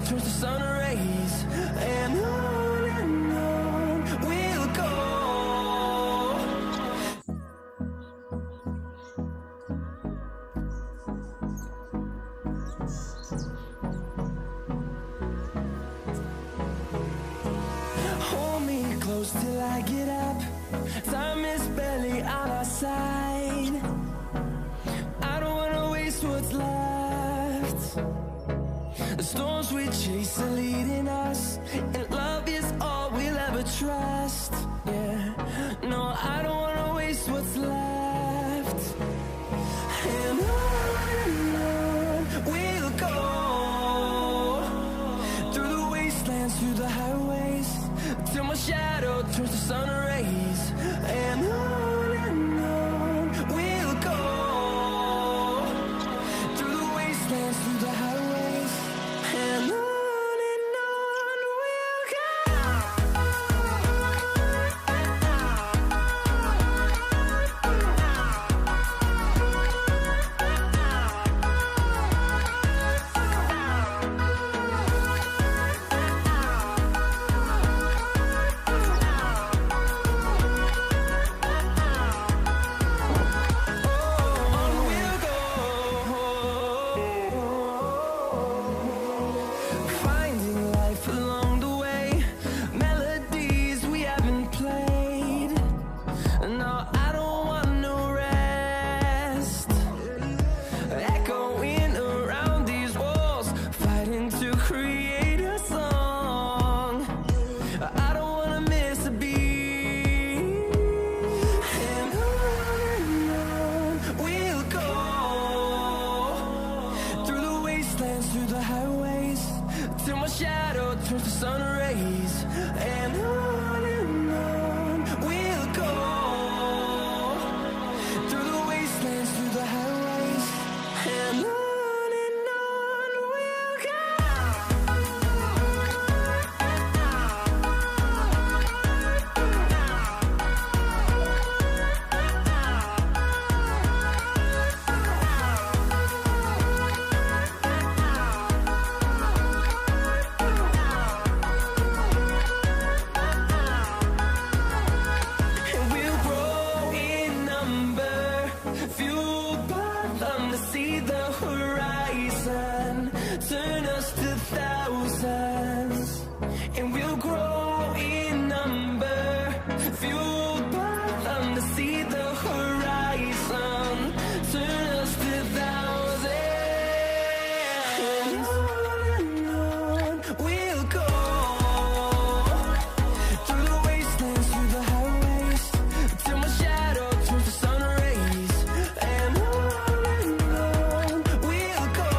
turns to sun rays, and on we'll go. Hold me close till I get up. Time is barely on our side. I don't wanna waste what's left. The storms we chase are leading us, and love is all we'll ever trust. Yeah, no, I don't wanna waste what's left. And on we'll go, through the wastelands, through the highways, till my shadow turns to sun rays. And on we'll go, through the wastelands, through the highways, and on we'll go. Through the highways, till my shadow turns to sun rays, and on we'll go, through the wastelands, through the highways, and on we'll go. See the horizon, turn us to thousands, and we'll grow in number, fueled by them to see the horizon, turn us to thousands. And on we'll go, through the wastelands, through the highways, till my shadow turns to sun rays, and on we'll go,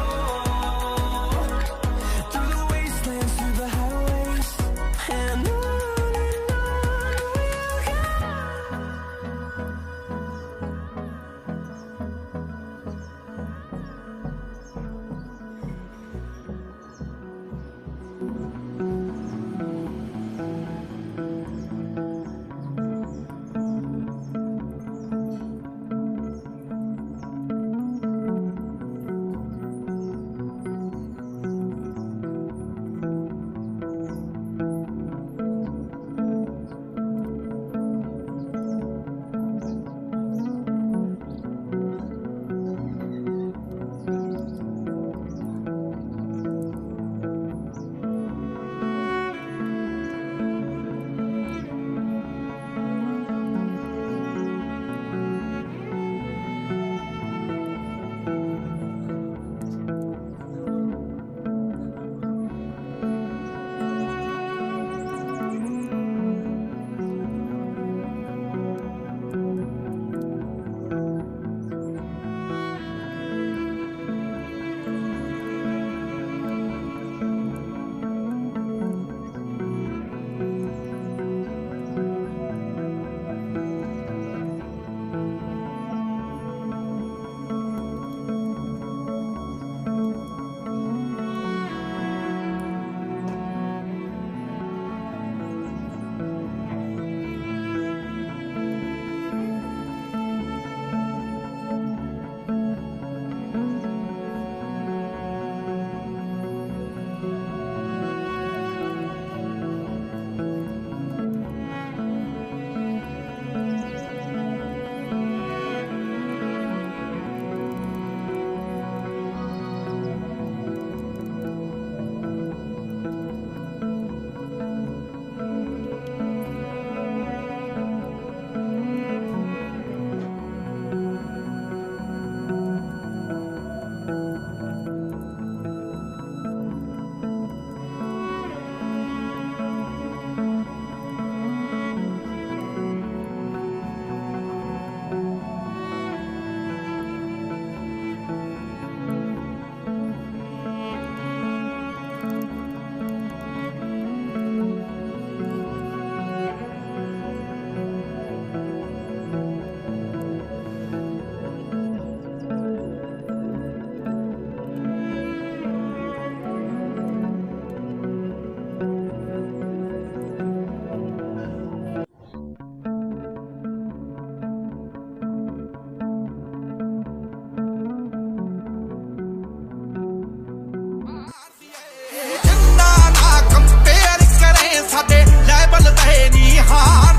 heart.